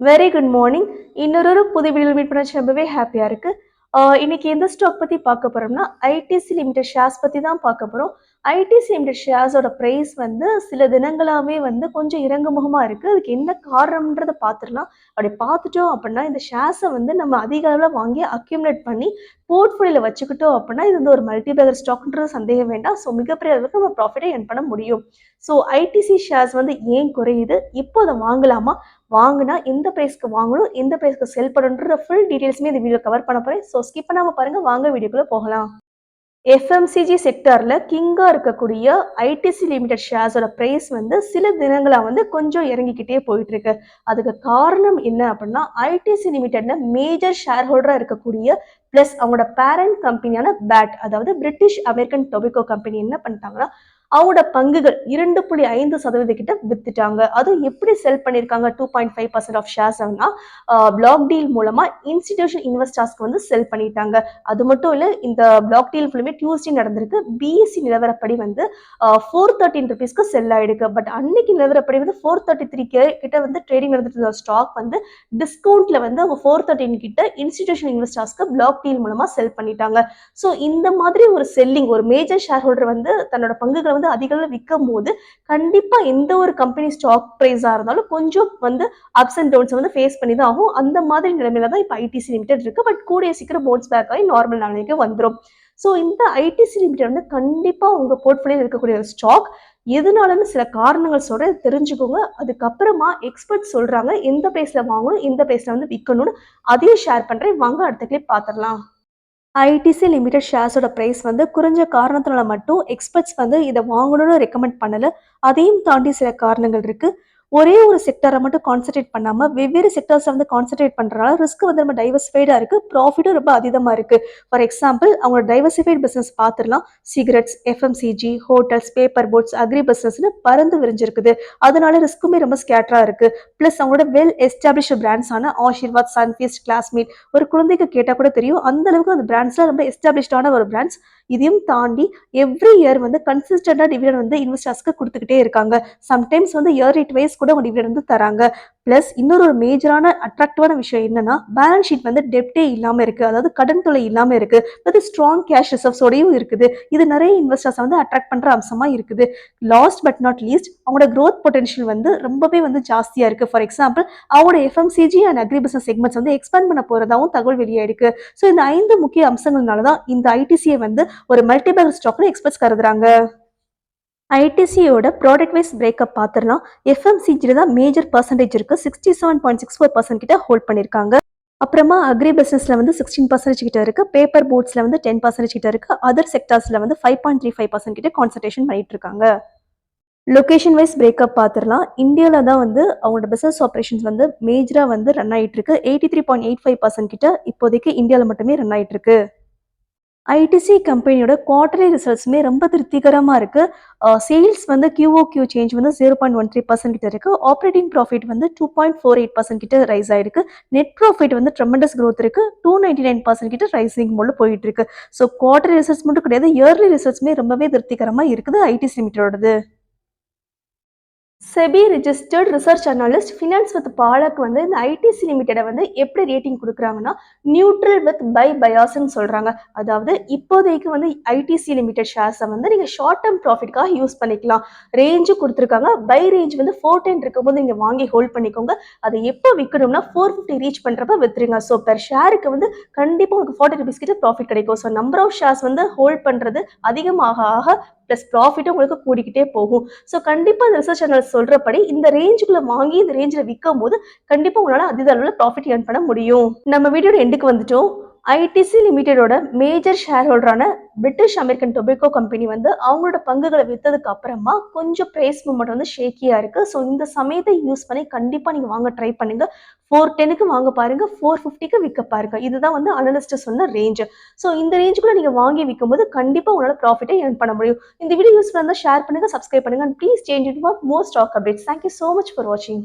Very good morning. இன்னொரு புது வீடியோல மீட் பண்ண ரொம்பவே ஹாப்பியா இருக்கு. இன்னைக்கு எந்த ஸ்டாக் பத்தி பார்க்க போறோம்னா, ஐடிசி லிமிடெட் ஷேர்ஸ் பத்தி தான் பார்க்க போறோம். ஐடிசி லிமிடெட் ஷேர்ஸோட பிரைஸ் வந்து சில தினங்களாவே வந்து கொஞ்சம் இறங்குமுகமா இருக்கு. அதுக்கு என்ன காரணம்ன்றத பார்த்துடலாம். அப்படி பார்த்துட்டோம் அப்படின்னா, இந்த ஷேர்ஸ வந்து நம்ம அதிக அளவுல வாங்கி அக்யூமுலேட் பண்ணி போர்ட்ஃபோலியோல வச்சுக்கிட்டோம் அப்படின்னா, இது வந்து ஒரு மல்டி பேக்கர் ஸ்டாக்ன்றது சந்தேகம் வேண்டாம். ஸோ மிகப்பெரிய அளவுக்கு நம்ம ப்ராஃபிட்டை எர்ன் பண்ண முடியும். ஸோ ஐடிசி ஷேர்ஸ் வந்து ஏன் குறையுது? இப்போ அத வாங்கலாமா? வாங்குனா எந்த பிரைஸ்க்கு வாங்கணும், எந்த பிரைஸ்க்கு செல் பண்ணணுன்ற ஃபுல் டீடைல்ஸுமே இந்த வீடியோ கவர் பண்ண போறேன். ஸோ ஸ்கிப் பண்ணாம பாருங்க. வாங்க வீடியோக்குள்ள போகலாம். எஃப்எம்சிஜி செக்டார்ல கிங்கா இருக்கக்கூடிய ஐடிசி லிமிடெட் ஷேர்ஸோட பிரைஸ் வந்து சில தினங்களா வந்து கொஞ்சம் இறங்கிக்கிட்டே போயிட்டு இருக்கு. அதுக்கு காரணம் என்ன அப்படின்னா, ஐடிசி லிமிடெட்ல மேஜர் ஷேர் ஹோல்டரா இருக்கக்கூடிய பிளஸ் அவங்களோட பேரண்ட் கம்பெனியான பேட், அதாவது பிரிட்டிஷ் அமெரிக்கன் டொபாக்கோ கம்பெனி என்ன பண்ணிட்டாங்கன்னா, அவங்களோட பங்குகள் 2.5% கிட்ட வித்துட்டாங்க. அதுவும் எப்படி செல் பண்ணியிருக்காங்க 2.5% ஆஃப் ஷேர்ஸ்னா, பிளாக் டீல் மூலமா இன்ஸ்டிடியூஷன் இன்வெஸ்டர்ஸ்க்கு வந்து செல் பண்ணிட்டாங்க. அது மட்டும் இல்ல, இந்த பிளாக் டீல் ஃபுல்லுமே டியூஸ்டே நடந்திருக்கு. பிஎஸ்சி நிலவரப்படி வந்து 413 ருபீஸ்க்கு செல் ஆயிருக்கு. பட் அன்னைக்கு நிலவரப்படி வந்து 433 கிட்ட வந்து ட்ரேடிங் நடந்துட்டு இருந்த ஸ்டாக் வந்து டிஸ்கவுண்ட்ல வந்து அவங்க 413 கிட்ட இன்ஸ்டிடியூஷன் இன்வெஸ்டர்ஸ்க்கு பிளாக் டீல் மூலமா செல் பண்ணிட்டாங்க. ஸோ இந்த மாதிரி ஒரு செல்லிங், ஒரு மேஜர் ஷேர் ஹோல்டர் வந்து தன்னோட பங்குகளை வந்து அதிக அளவு விற்கும் போது கண்டிப்பா எந்த ஒரு கம்பெனி ஸ்டாக் பிரைஸா இருந்தாலும் கொஞ்சம் வந்து அப்ஸ் அண்ட் டவுன்ஸ் வந்து ஃபேஸ் பண்ணி தான் ஆகும். அந்த மாதிரி நிலைமையில தான் இப்போ ஐடிசி லிமிடெட் இருக்கு. பட் கூடிய சீக்கிரம் போன்ஸ் பேக் ஆகி நார்மல் நிலைமைக்கு வந்துடும். ஸோ இந்த ஐடிசி லிமிடெட் வந்து கண்டிப்பா உங்க போர்ட்ஃபோலியோல இருக்கக்கூடிய ஒரு ஸ்டாக். எதனாலன்னு சில காரணங்கள் சொல்றேன், தெரிஞ்சுக்கோங்க. அதுக்கப்புறமா எக்ஸ்பர்ட் சொல்றாங்க எந்த பிரைஸ்ல வாங்கணும், எந்த பிரைஸ்ல வந்து விற்கணும்னு, அதையும் ஷேர் பண்றேன். வாங்க அடுத்த கிளிப் பார்த்துடலாம். ஐடிசி லிமிடெட் ஷேர்ஸோட பிரைஸ் வந்து குறைஞ்ச காரணத்தினால மட்டும் எக்ஸ்பர்ட்ஸ் வந்து இதை வாங்கணும்னு ரெக்கமெண்ட் பண்ணல. அதையும் தாண்டி சில காரணங்கள் இருக்கு. ஒரே ஒரு செக்டரை மட்டும் கான்சென்ட்ரேட் பண்ணாம வெவ்வேறு செக்டர்ஸ் வந்து கான்சென்ட்ரேட் பண்றதுனால ரிஸ்க் வந்து ரொம்ப டைவர்சிஃபைடா இருக்கு, ப்ராஃபிட்டும் ரொம்ப அதிகமா இருக்கு. ஃபார் எக்ஸாம்பிள், அவங்களோட டைவர்சிஃபைட் பிசினஸ் பார்த்துடலாம். Cigarettes, FMCG, hotels, paper boards, agri பிசினஸ்னு பறந்து விரிஞ்சிருக்குது. அதனால ரிஸ்க்குமே ரொம்ப ஸ்கேட்டரா இருக்கு. பிளஸ் அவங்களோட வெல் எஸ்டாப்ளிஷ் பிராண்ட்ஸான ஆஷிர்வாத், சன்ஃபீஸ்ட், கிளாஸ்மேட், ஒரு குழந்தைக்கு கேட்டால் கூட தெரியும், அந்த அளவுக்கு அந்த பிராண்ட்ஸ்லாம் ரொம்ப எஸ்டாப்ளிஷ்டான ஒரு பிராண்ட்ஸ். இதையும் தாண்டி எவ்ரி இயர் வந்து கன்சிஸ்டண்டா டிவிடெண்ட் வந்து இன்வெஸ்டர்ஸ்க்கு கொடுத்துக்கிட்டே இருக்காங்க. சம்டைம்ஸ் வந்து இயர்லி ட்வைஸ் கூட அவங்க டிவிடெண்ட் வந்து தராங்க. பிளஸ் இன்னொரு மேஜரான அட்ராக்டிவான விஷயம் என்னன்னா, பேலன்ஸ் ஷீட் வந்து டெப்டே இல்லாம இருக்கு, அதாவது கடன் தொலை இல்லாம இருக்கு. அது ஸ்ட்ராங் கேஷ் ரிசர்வ்ஸோடையும் இருக்குது. இது நிறைய இன்வெஸ்டர்ஸ் வந்து அட்ராக்ட் பண்ற அம்சமா இருக்குது. லாஸ்ட் பட் நாட் லீஸ்ட், அவங்களோட growth பொட்டன்ஷியல் வந்து ரொம்பவே வந்து ஜாஸ்தியா இருக்கு. ஃபார் எக்ஸாம்பிள், அவங்களோட FMCG and agri business segments வந்து எக்ஸ்பேண்ட் பண்ண போறதாவும் தகவல் வெளியாயிருக்கு. ஸோ இந்த 5 முக்கிய அம்சங்கள்னால தான் இந்த ஐடிசியை வந்து ஒரு மல்டிபேக்கர் ஸ்டாக்னு எக்ஸ்பர்ட்ஸ் கருதுறாங்க. ஐடிசியோட ப்ராடக்ட் வைஸ் பிரேக்கப் பார்த்துடலாம். எஃப்எம்சிஜியில் தான் மேஜர் பர்சன்டேஜ் இருக்கு. 67.64% கிட்ட ஹோல்ட் பண்ணியிருக்காங்க. அப்புறமா அக்ரி பிசினஸ்ல வந்து 16% கிட்ட இருக்கு. பேப்பர் போட்ஸ்ல வந்து 10% கிட்ட இருக்கு. அதர் செக்டார்ஸ்ல வந்து 5.35% கிட்ட கான்சன்ட்ரேஷன் பண்ணிட்டு இருக்காங்க. லொகேஷன் வைஸ் பிரேக்கப் பார்த்துடலாம். இந்தியாவில் தான் வந்து அவங்களோட பிசினஸ் ஆப்ரேஷன்ஸ் வந்து மேஜராக வந்து ரன் ஆகிட்டு இருக்கு. 83.85% கிட்ட இப்போதைக்கு இந்தியாவில் மட்டுமே ரன் ஆகிட்டு இருக்கு. ஐடிசி கம்பெனியோட குவார்டர்லி ரிசல்ட்ஸுமே ரொம்ப திருப்திகரமாக இருக்கு. சேல்ஸ் வந்து கியூஓக்யூ சேஞ்ச் வந்து 0.13% கிட்ட இருக்கு. ஆப்ரேட்டிங் ப்ராஃபிட் வந்து 2.48% கிட்ட ரைஸ் ஆயிருக்கு. நெட் ப்ராஃபிட் வந்து ட்ரெமெண்டஸ் growth இருக்கு. 299% கிட்ட ரைசிங் மோட்ல போயிட்டு இருக்கு. ஸோ குவார்டர்லி ரிசல்ட்ஸ் மட்டும் கிடையாது, இயர்லி ரிசல்ட்ஸுமே ரொம்பவே திருப்திகரமாக இருக்குது ஐடிசி லிமிட்டோடது. SEBI registered research analyst finance with Palak வந்து இந்த ஐடிசி லிமிட்டடை வந்து எப்படி ரேட்டிங் கொடுக்குறாங்கன்னா, நியூட்ரல் வித் பை பயாஸ்ன்னு சொல்றாங்க. அதாவது இப்போதைக்கு வந்து ஐடிசி லிமிடெட் ஷேர்ஸை வந்து நீங்க ஷார்ட் டேர்ம் ப்ராஃபிட்காக யூஸ் பண்ணிக்கலாம். ரேஞ்சு கொடுத்துருக்காங்க. பை ரேஞ்ச் வந்து 410 இருக்கும்போது நீங்க வாங்கி ஹோல்ட் பண்ணிக்கோங்க. அதை எப்போ விற்கணும்னா 450 ரீச் பண்றப்ப வித்துருங்க. ஸோ பெர் ஷேருக்கு வந்து கண்டிப்பா உங்களுக்கு 40 ருபீஸ் கிட்ட ப்ராஃபிட் கிடைக்கும். ஸோ நம்பர் ஆஃப் ஷேர்ஸ் வந்து ஹோல்ட் பண்றது அதிகமாக ஆக பிளஸ் ப்ராஃபிட்டும் உங்களுக்கு கூடிக்கிட்டே போகும். ஸோ கண்டிப்பா இந்த ரிசர்ச் அனலிஸ்ட் சொல்றபடி இந்த ரேஞ்சுக்குள்ள வாங்கி இந்த ரேஞ்சில் விற்கும் போது கண்டிப்பா உங்களால அதிக அளவில் ப்ராஃபிட் ஏர்ன் பண்ண முடியும். நம்ம வீடியோட எண்டுக்கு வந்துட்டோம். ஐடிசி லிமிடெடோட மேஜர் ஷேர் ஹோல்டரான பிரிட்டிஷ் அமெரிக்கன் டொபாக்கோ கம்பெனி வந்து அவங்களோட பங்குகளை விற்றதுக்கு அப்புறமா கொஞ்சம் பிரைஸ் மூவ்மெண்ட் வந்து ஷேக்கியா இருக்கு. ஸோ இந்த சமயத்தை யூஸ் பண்ணி கண்டிப்பா நீங்க வாங்க ட்ரை பண்ணுங்க. 410க்கு வாங்க பாருங்க, 450க்கு விற்க பாருங்க. இதுதான் வந்து அனலிஸ்ட் சொன்ன ரேஞ்ச். ஸோ இந்த ரேஞ்சுக்குள்ள நீங்க வாங்கி விற்கும் போது கண்டிப்பா உங்களால ப்ராஃபிட்டை ஏர்ன் பண்ண முடியும். இந்த வீடியோ யூஸ்ஃபுல்லாக இருந்தால் ஷேர் பண்ணுங்க, சப்ஸ்கிரைப் பண்ணுங்க, and please change it for more stock updates. Thank you so much for வாட்சிங்.